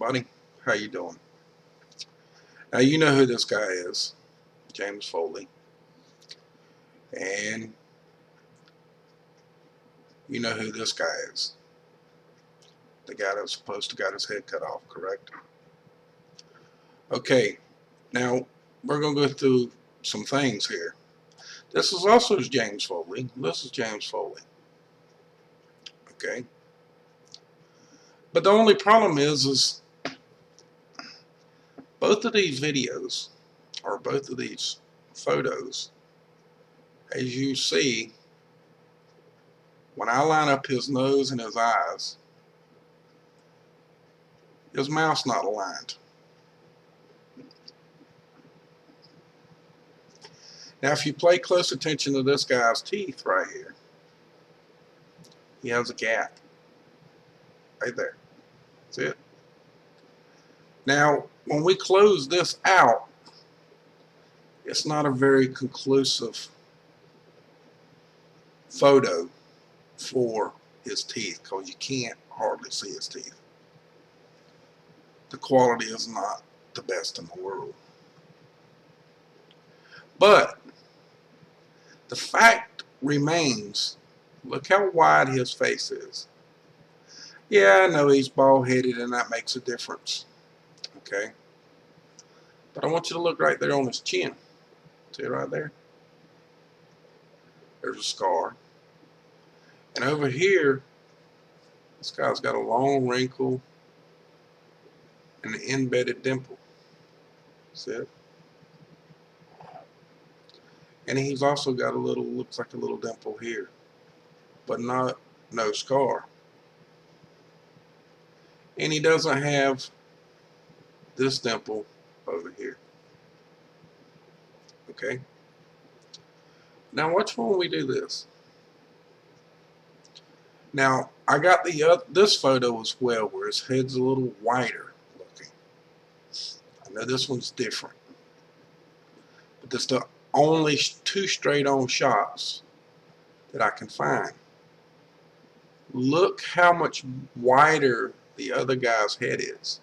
everybody? How you doing? Now you know who this guy is, James Foley, and you know who this guy is, the guy that was supposed to got his head cut off, correct? Okay, now we're going to go through some things here. This is also James Foley. This is James Foley. Okay, but the only problem is both of these videos, or both of these photos, as you see, when I line up his nose and his eyes, his mouth's not aligned. Now if you pay close attention to this guy's teeth right here, he has a gap right there. That's it. Now when we close this out, it's not a very conclusive photo for his teeth because you can't hardly see his teeth. The quality is not the best in the world. But the fact remains, look how wide his face is. Yeah, I know he's bald-headed and that makes a difference. Okay? But I want you to look right there on his chin. See it right there? There's a scar. And over here, this guy's got a long wrinkle and an embedded dimple. See it? And he's also got a little, looks like a little dimple here, but no scar. And he doesn't have this dimple over here. Okay? Now watch when we do this. Now I got this photo as well where his head's a little wider looking. I know this one's different, but this is the only two straight on shots that I can find. Look how much wider the other guy's head is.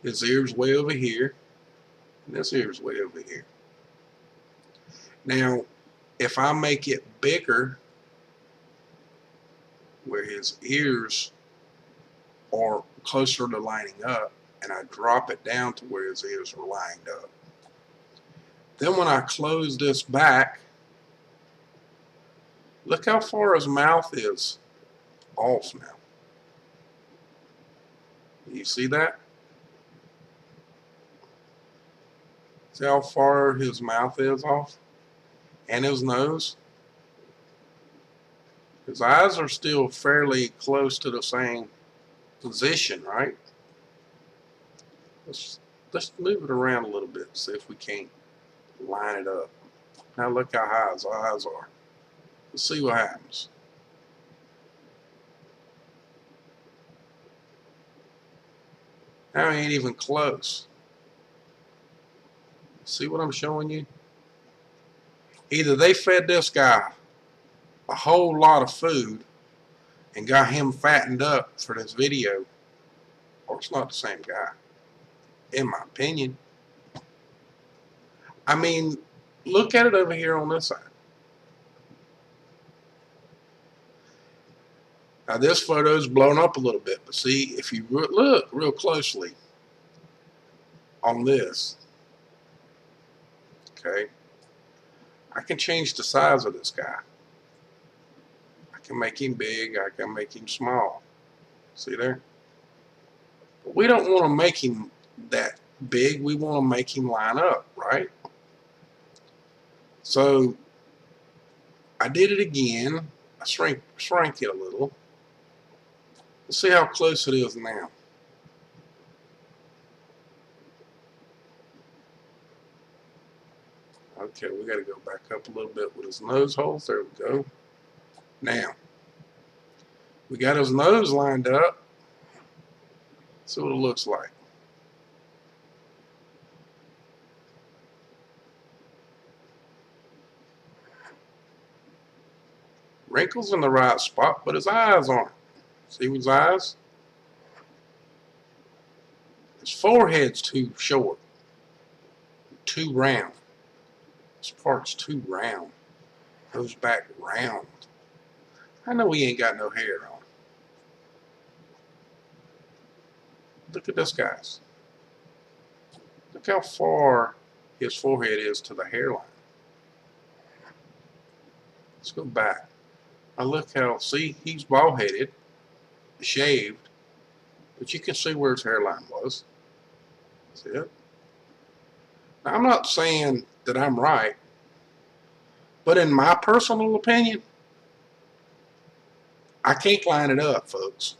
His ear's way over here, and this ear's way over here. Now, if I make it bigger, where his ears are closer to lining up, and I drop it down to where his ears are lined up, then when I close this back, look how far his mouth is off now. You see that? See how far his mouth is off? And his nose? His eyes are still fairly close to the same position, right? Let's move it around a little bit, see if we can't line it up. Now look how high his eyes are. Let's see what happens. Now he ain't even close. See what I'm showing you? Either they fed this guy a whole lot of food and got him fattened up for this video, or it's not the same guy, in my opinion. I mean, look at it over here on this side. Now this photo is blown up a little bit, but see, if you look real closely on this, okay, I can change the size of this guy. I can make him big, I can make him small. See there? But we don't want to make him that big, we want to make him line up, right? So I did it again. I shrank it a little. Let's see how close it is now. Okay, we got to go back up a little bit with his nose holes. There we go. Now, we got his nose lined up. See what it looks like. Wrinkles in the right spot, but his eyes aren't. See his eyes? forehead's too short, too round. This part's too round. Goes back round. I know he ain't got no hair on. Look at this, guys. Look how far his forehead is to the hairline. Let's go back. Now look how, see, he's bald-headed, shaved, but you can see where his hairline was. See it? Now, I'm not saying that I'm right, but in my personal opinion, I can't line it up, folks.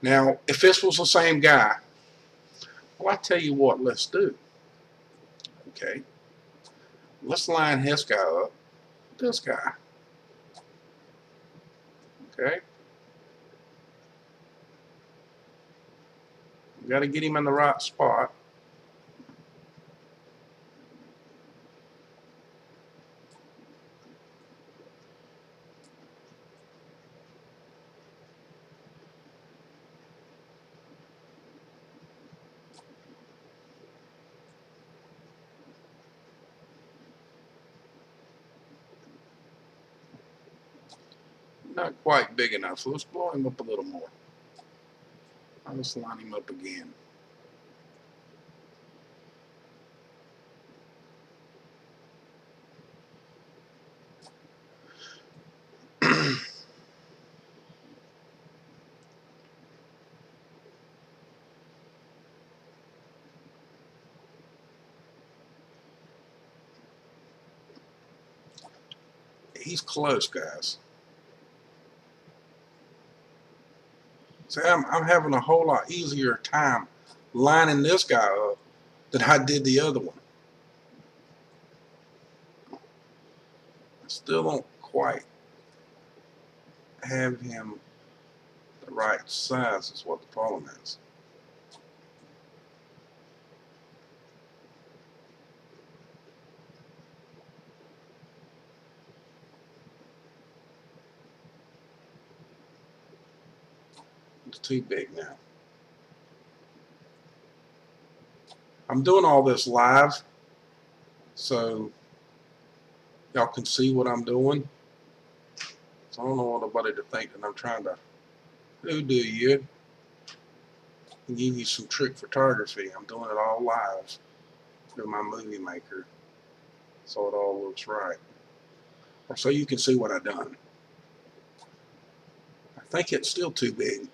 Now, if this was the same guy, well, I tell you what, let's do. Okay. Let's line this guy up with this guy. Okay. We got to get him in the right spot. Not quite big enough, so let's blow him up a little more. Let's line him up again. He's close, guys. See, I'm having a whole lot easier time lining this guy up than I did the other one. I still don't quite have him the right size is what the problem is. It's too big now. I'm doing all this live so y'all can see what I'm doing. So I don't want nobody to think that I'm trying to do you and give you some trick photography. I'm doing it all live through my movie maker so it all looks right. Or so you can see what I've done. I think it's still too big.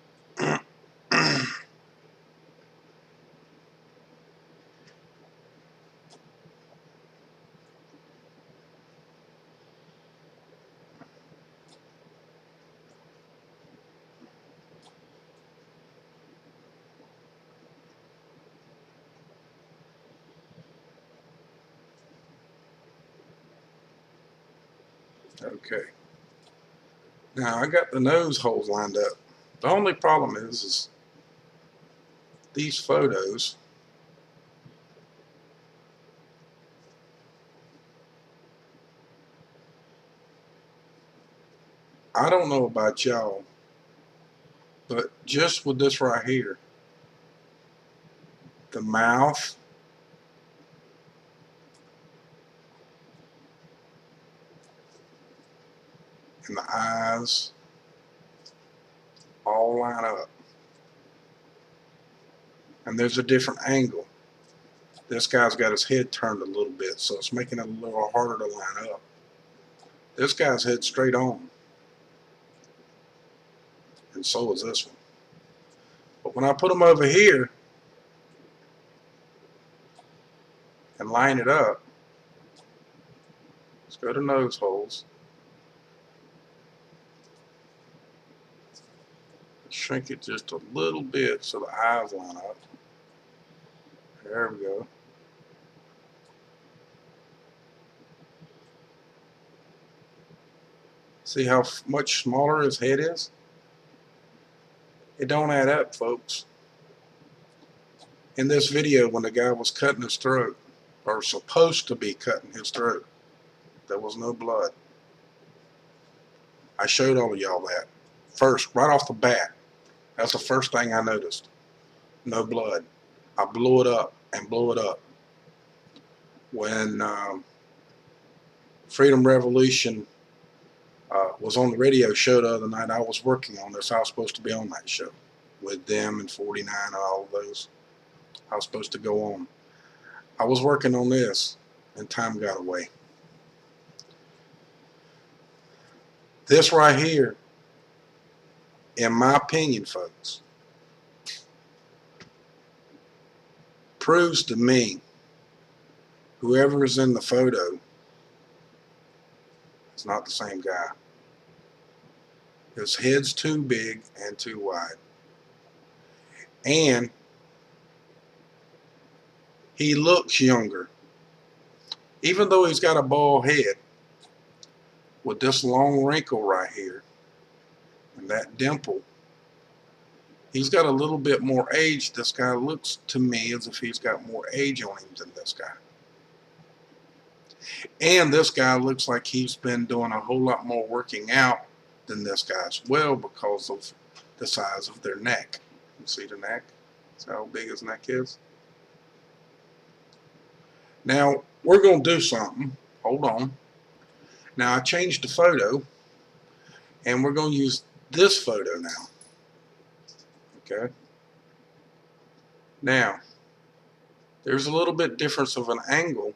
Okay. Now I got the nose holes lined up. The only problem is these photos. I don't know about y'all, but just with this right here, the mouth, and the eyes all line up. And there's a different angle. This guy's got his head turned a little bit, so it's making it a little harder to line up. This guy's head straight on. And so is this one. But when I put them over here and line it up, let's go to nose holes. Shrink it just a little bit so the eyes line up. There we go. See how much smaller his head is? It don't add up, folks. In this video, when the guy was cutting his throat, or supposed to be cutting his throat, there was no blood. I showed all of y'all that. First, right off the bat. That's the first thing I noticed. No blood. I blew it up and blew it up. When Freedom Revolution was on the radio show the other night, I was working on this. I was supposed to be on that show with them and 49 and all of those. I was supposed to go on. I was working on this and time got away. This right here, in my opinion, folks, proves to me whoever is in the photo is not the same guy. His head's too big and too wide. And he looks younger. Even though he's got a bald head, with this long wrinkle right here and that dimple, he's got a little bit more age. This guy looks to me as if he's got more age on him than this guy. And this guy looks like he's been doing a whole lot more working out than this guy as well, because of the size of their neck. You see the neck? See how big his neck is? Now, we're going to do something. Hold on. Now, I changed the photo, and we're going to use this photo now. Okay? Now, there's a little bit difference of an angle,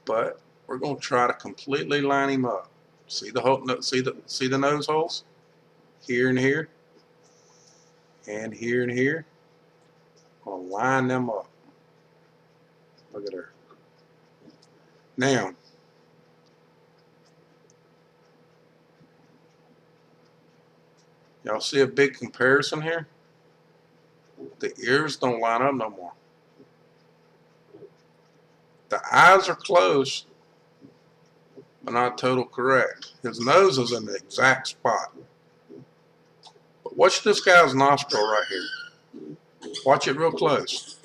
but we're going to try to completely line him up. See the whole, see the nose holes? Here and here, and here and here. I'm going to line them up. Look at her. Now, y'all see a big comparison here? The ears don't line up no more. The eyes are close, but not total correct. His nose is in the exact spot. But watch this guy's nostril right here. Watch it real close.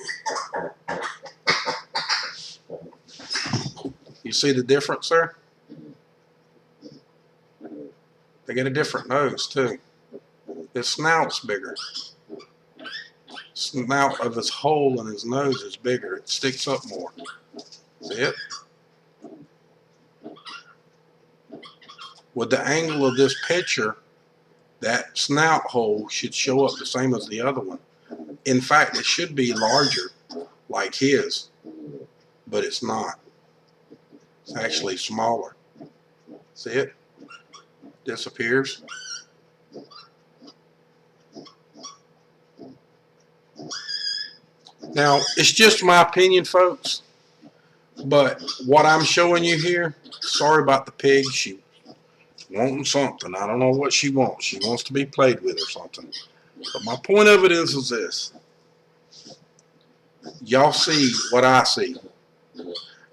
You see the difference there? They get a different nose too. His snout's bigger. Snout of his hole in his nose is bigger. It sticks up more. See it? With the angle of this picture, that snout hole should show up the same as the other one. In fact, it should be larger like his, but it's not. It's actually smaller. See it? Disappears. Now, it's just my opinion, folks, but what I'm showing you here, sorry about the pig, she wanting something. I don't know what she wants. She wants to be played with or something. But my point of it is this. Y'all see what I see.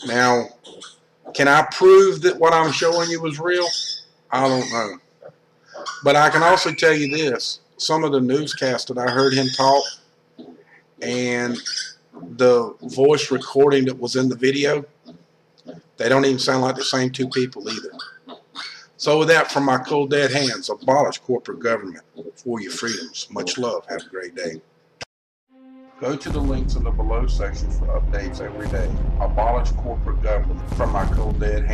Now, can I prove that what I'm showing you is real? I don't know. But I can also tell you this. Some of the newscasts that I heard him talk and the voice recording that was in the video, they don't even sound like the same two people either. So with that, from my cold dead hands, abolish corporate government for your freedoms. Much love. Have a great day. Go to the links in the below section for updates every day. Abolish corporate government from my cold dead hands.